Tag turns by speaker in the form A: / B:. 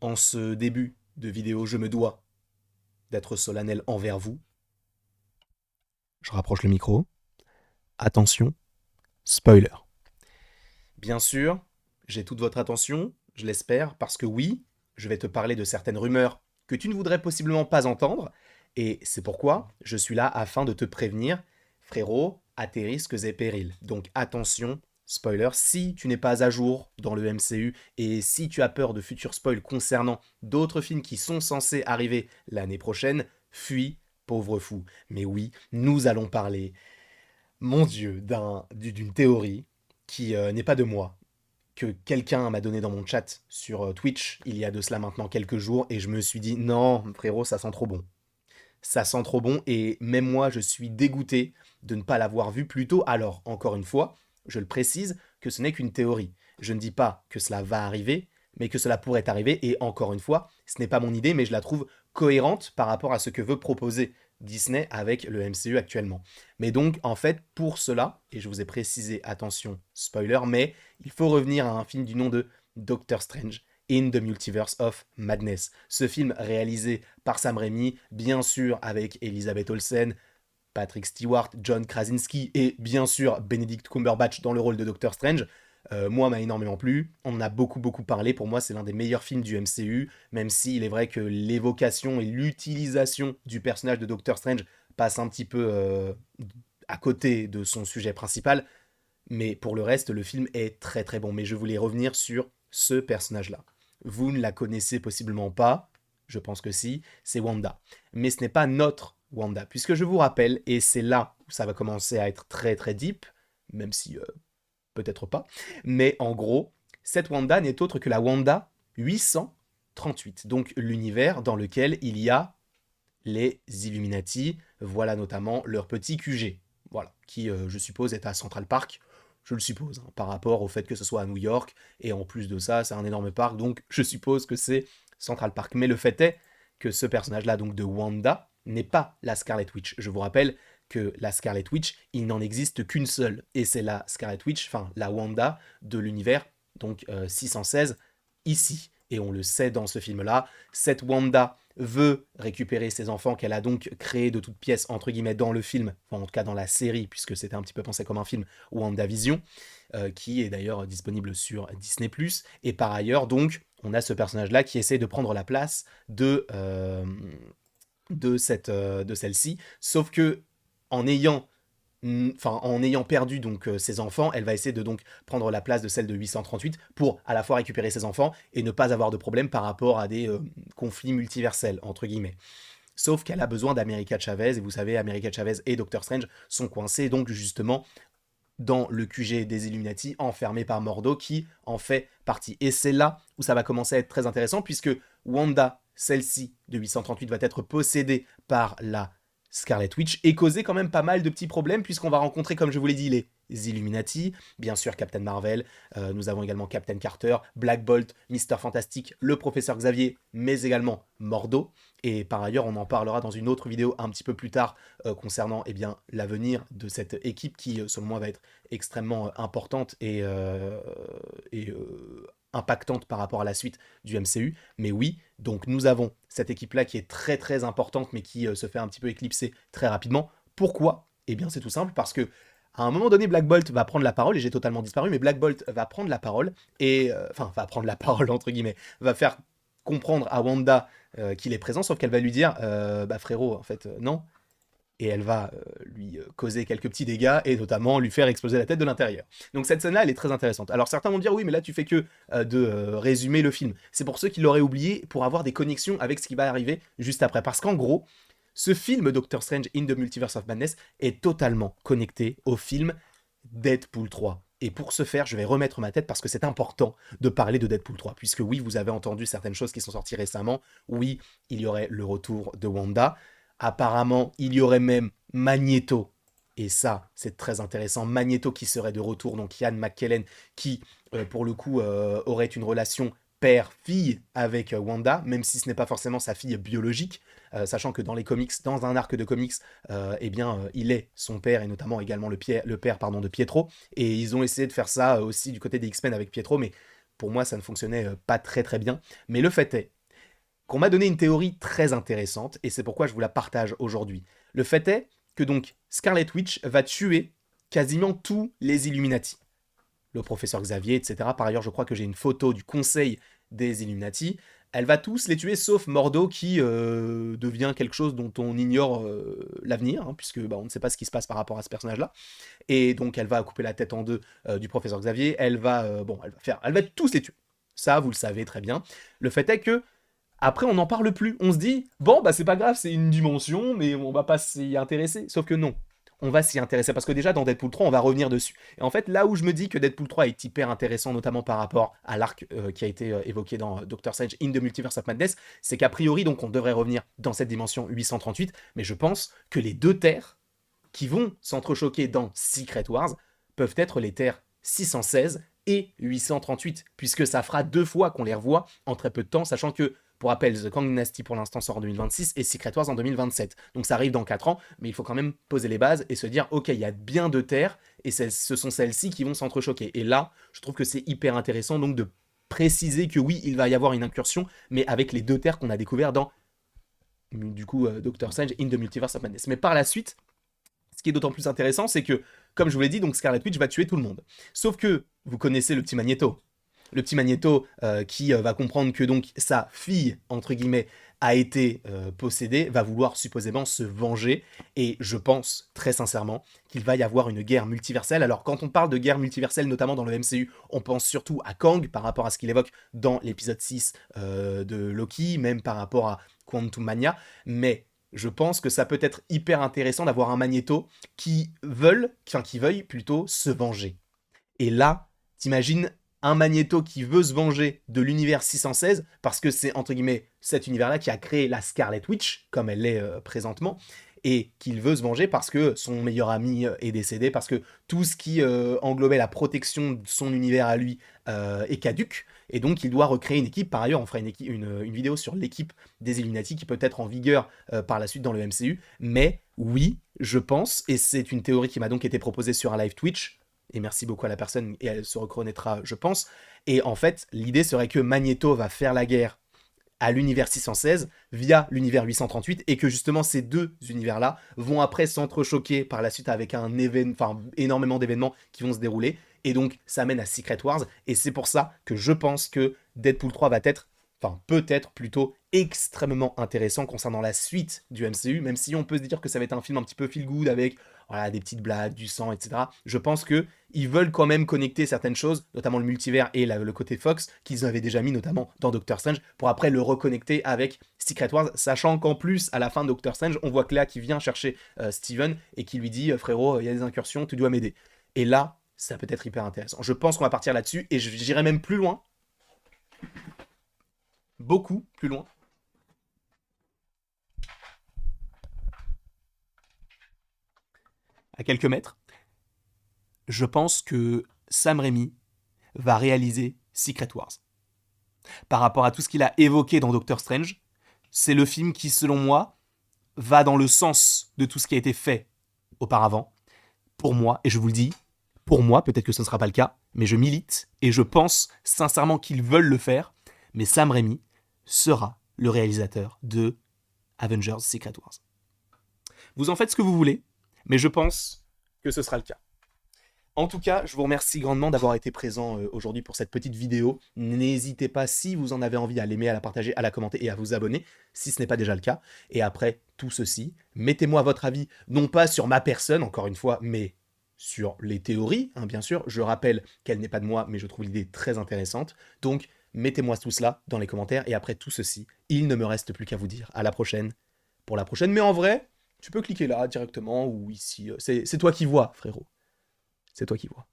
A: En ce début de vidéo, je me dois d'être solennel envers vous. Je rapproche le micro. Attention, spoiler. Bien sûr, j'ai toute votre attention, je l'espère, parce que oui, je vais te parler de certaines rumeurs que tu ne voudrais possiblement pas entendre, et c'est pourquoi je suis là afin de te prévenir, frérot, à tes risques et périls. Donc attention, spoiler, si tu n'es pas à jour dans le MCU et si tu as peur de futurs spoils concernant d'autres films qui sont censés arriver l'année prochaine, fuis, pauvre fou. Mais oui, nous allons parler, mon Dieu, d'une théorie qui n'est pas de moi, que quelqu'un m'a donné dans mon chat sur Twitch il y a de cela maintenant quelques jours, et je me suis dit non, frérot, ça sent trop bon. Ça sent trop bon, et même moi, je suis dégoûté de ne pas l'avoir vu plus tôt. Alors, encore une fois, je le précise que ce n'est qu'une théorie. Je ne dis pas que cela va arriver, mais que cela pourrait arriver, et encore une fois, ce n'est pas mon idée, mais je la trouve cohérente par rapport à ce que veut proposer Disney avec le MCU actuellement. Mais donc, en fait, pour cela, et je vous ai précisé, attention, spoiler, mais il faut revenir à un film du nom de Doctor Strange in the Multiverse of Madness. Ce film réalisé par Sam Raimi, bien sûr avec Elizabeth Olsen, Patrick Stewart, John Krasinski et bien sûr Benedict Cumberbatch dans le rôle de Doctor Strange. Moi, m'a énormément plu. On en a beaucoup parlé. Pour moi, c'est l'un des meilleurs films du MCU, même s'il est vrai que l'évocation et l'utilisation du personnage de Doctor Strange passe un petit peu à côté de son sujet principal. Mais pour le reste, le film est très bon. Mais je voulais revenir sur ce personnage-là. Vous ne la connaissez possiblement pas, je pense que si, c'est Wanda. Mais ce n'est pas notre Wanda, puisque je vous rappelle, et c'est là où ça va commencer à être très deep, même si peut-être pas, mais en gros, cette Wanda n'est autre que la Wanda 838, donc l'univers dans lequel il y a les Illuminati, voilà notamment leur petit QG, voilà, qui je suppose est à Central Park, je le suppose, hein, par rapport au fait que ce soit à New York, et en plus de ça, c'est un énorme parc, donc je suppose que c'est Central Park. Mais le fait est que ce personnage-là, donc de Wanda, n'est pas la Scarlet Witch. Je vous rappelle que la Scarlet Witch, il n'en existe qu'une seule, et c'est la Scarlet Witch, enfin la Wanda de l'univers, donc 616, ici. Et on le sait dans ce film-là, cette Wanda veut récupérer ses enfants qu'elle a donc créés de toutes pièces, entre guillemets, dans le film, enfin, en tout cas dans la série, puisque c'était un petit peu pensé comme un film, WandaVision, qui est d'ailleurs disponible sur Disney+. Et par ailleurs, donc, on a ce personnage-là qui essaie de prendre la place de celle-ci, sauf que en ayant en ayant perdu donc ses enfants, elle va essayer de donc prendre la place de celle de 838 pour à la fois récupérer ses enfants et ne pas avoir de problème par rapport à des conflits multiversels entre guillemets. Sauf qu'elle a besoin d'America Chavez et vous savez, America Chavez et Doctor Strange sont coincés donc justement dans le QG des Illuminati, enfermés par Mordo qui en fait partie. Et c'est là où ça va commencer à être très intéressant puisque Wanda, celle-ci de 838, va être possédée par la Scarlet Witch et causer quand même pas mal de petits problèmes puisqu'on va rencontrer, comme je vous l'ai dit, les Illuminati, bien sûr Captain Marvel, nous avons également Captain Carter, Black Bolt, Mister Fantastic, le professeur Xavier, mais également Mordo. Et par ailleurs, on en parlera dans une autre vidéo un petit peu plus tard concernant eh bien, l'avenir de cette équipe qui, selon moi, va être extrêmement importante et impactante par rapport à la suite du MCU. Mais oui, donc nous avons cette équipe-là qui est très importante, mais qui se fait un petit peu éclipser très rapidement. Pourquoi? Eh bien, c'est tout simple, parce que à un moment donné, Black Bolt va prendre la parole, et j'ai totalement disparu, mais Black Bolt va prendre la parole, et enfin, va prendre la parole, entre guillemets, va faire comprendre à Wanda qu'il est présent, sauf qu'elle va lui dire, bah frérot, en fait, non, et elle va lui causer quelques petits dégâts et notamment lui faire exploser la tête de l'intérieur. Donc cette scène-là, elle est très intéressante. Alors certains vont dire oui, mais là tu fais que de résumer le film. C'est pour ceux qui l'auraient oublié pour avoir des connexions avec ce qui va arriver juste après. Parce qu'en gros, ce film Doctor Strange in the Multiverse of Madness est totalement connecté au film Deadpool 3. Et pour ce faire, je vais remettre ma tête parce que c'est important de parler de Deadpool 3. Puisque oui, vous avez entendu certaines choses qui sont sorties récemment. Oui, il y aurait le retour de Wanda. Apparemment, il y aurait même Magneto. Et ça, c'est très intéressant. Magneto qui serait de retour, donc Ian McKellen, qui, pour le coup, aurait une relation père-fille avec Wanda, même si ce n'est pas forcément sa fille biologique, sachant que dans les comics, dans un arc de comics, eh bien, il est son père, et notamment également le père pardon, de Pietro, et ils ont essayé de faire ça aussi du côté des X-Men avec Pietro, mais pour moi, ça ne fonctionnait pas très très bien. Mais le fait est qu'on m'a donné une théorie très intéressante, et c'est pourquoi je vous la partage aujourd'hui. Le fait est que donc Scarlet Witch va tuer quasiment tous les Illuminati. Le professeur Xavier, etc. Par ailleurs, je crois que j'ai une photo du conseil des Illuminati. Elle va tous les tuer, sauf Mordo qui devient quelque chose dont on ignore l'avenir, hein, puisque on ne sait pas ce qui se passe par rapport à ce personnage-là. Et donc elle va couper la tête en deux du professeur Xavier. Elle va tous les tuer. Ça, vous le savez très bien. Le fait est que après, on n'en parle plus. On se dit, bon, bah c'est pas grave, c'est une dimension, mais on va pas s'y intéresser. Sauf que non. On va s'y intéresser parce que déjà dans Deadpool 3, on va revenir dessus. Et en fait, là où je me dis que Deadpool 3 est hyper intéressant, notamment par rapport à l'arc qui a été évoqué dans Doctor Strange in the Multiverse of Madness, c'est qu'a priori, donc, on devrait revenir dans cette dimension 838, mais je pense que les deux terres qui vont s'entrechoquer dans Secret Wars peuvent être les terres 616 et 838, puisque ça fera 2 fois qu'on les revoit en très peu de temps, sachant que, pour rappel, The Kang Dynasty pour l'instant sort en 2026 et Secret Wars en 2027. Donc ça arrive dans 4 ans, mais il faut quand même poser les bases et se dire, ok, il y a bien 2 terres, et ce sont celles-ci qui vont s'entrechoquer. Et là, je trouve que c'est hyper intéressant donc de préciser que oui, il va y avoir une incursion, mais avec les 2 terres qu'on a découvert dans, du coup, Doctor Strange in the Multiverse of Madness. Mais par la suite, ce qui est d'autant plus intéressant, c'est que, comme je vous l'ai dit, donc Scarlet Witch va tuer tout le monde. Sauf que, vous connaissez le petit Magneto. Le petit Magneto qui va comprendre que donc sa fille, entre guillemets, a été possédée, va vouloir supposément se venger. Et je pense, très sincèrement, qu'il va y avoir une guerre multiverselle. Alors, quand on parle de guerre multiverselle, notamment dans le MCU, on pense surtout à Kang, par rapport à ce qu'il évoque dans l'épisode 6 de Loki, même par rapport à Quantum Mania. Mais je pense que ça peut être hyper intéressant d'avoir un Magneto qui veuille plutôt se venger. Et là, t'imagines un Magneto qui veut se venger de l'univers 616, parce que c'est, entre guillemets, cet univers-là qui a créé la Scarlet Witch, comme elle l'est présentement, et qu'il veut se venger parce que son meilleur ami est décédé, parce que tout ce qui englobait la protection de son univers à lui est caduque, et donc il doit recréer une équipe. Par ailleurs, on fera une vidéo sur l'équipe des Illuminati qui peut être en vigueur par la suite dans le MCU, mais oui, je pense, et c'est une théorie qui m'a donc été proposée sur un live Twitch, et merci beaucoup à la personne, et elle se reconnaîtra, je pense. Et en fait, l'idée serait que Magneto va faire la guerre à l'univers 616 via l'univers 838, et que justement ces deux univers-là vont après s'entrechoquer par la suite avec énormément d'événements qui vont se dérouler, et donc ça mène à Secret Wars, et c'est pour ça que je pense que Deadpool 3 va être, peut-être plutôt extrêmement intéressant concernant la suite du MCU, même si on peut se dire que ça va être un film un petit peu feel good avec des petites blagues, du sang, etc. Je pense qu'ils veulent quand même connecter certaines choses, notamment le multivers et le côté Fox, qu'ils avaient déjà mis notamment dans Doctor Strange, pour après le reconnecter avec Secret Wars, sachant qu'en plus, à la fin de Doctor Strange, on voit Cléa qui vient chercher Steven et qui lui dit « Frérot, il y a des incursions, tu dois m'aider ». Et là, ça peut être hyper intéressant. Je pense qu'on va partir là-dessus, et j'irai même plus loin, beaucoup plus loin. À quelques mètres, je pense que Sam Raimi va réaliser Secret Wars. Par rapport à tout ce qu'il a évoqué dans Doctor Strange, c'est le film qui, selon moi, va dans le sens de tout ce qui a été fait auparavant. Pour moi, et je vous le dis, pour moi, peut-être que ce ne sera pas le cas, mais je milite et je pense sincèrement qu'ils veulent le faire, mais Sam Raimi sera le réalisateur de Avengers Secret Wars. Vous en faites ce que vous voulez, mais je pense que ce sera le cas. En tout cas, je vous remercie grandement d'avoir été présent aujourd'hui pour cette petite vidéo. N'hésitez pas, si vous en avez envie, à l'aimer, à la partager, à la commenter et à vous abonner, si ce n'est pas déjà le cas. Et après tout ceci, mettez-moi votre avis, non pas sur ma personne, encore une fois, mais sur les théories, hein, bien sûr. Je rappelle qu'elle n'est pas de moi, mais je trouve l'idée très intéressante. Donc, mettez-moi tout cela dans les commentaires. Et après tout ceci, il ne me reste plus qu'à vous dire à la prochaine, pour la prochaine. Mais en vrai, tu peux cliquer là directement ou ici. C'est toi qui vois, frérot. C'est toi qui vois.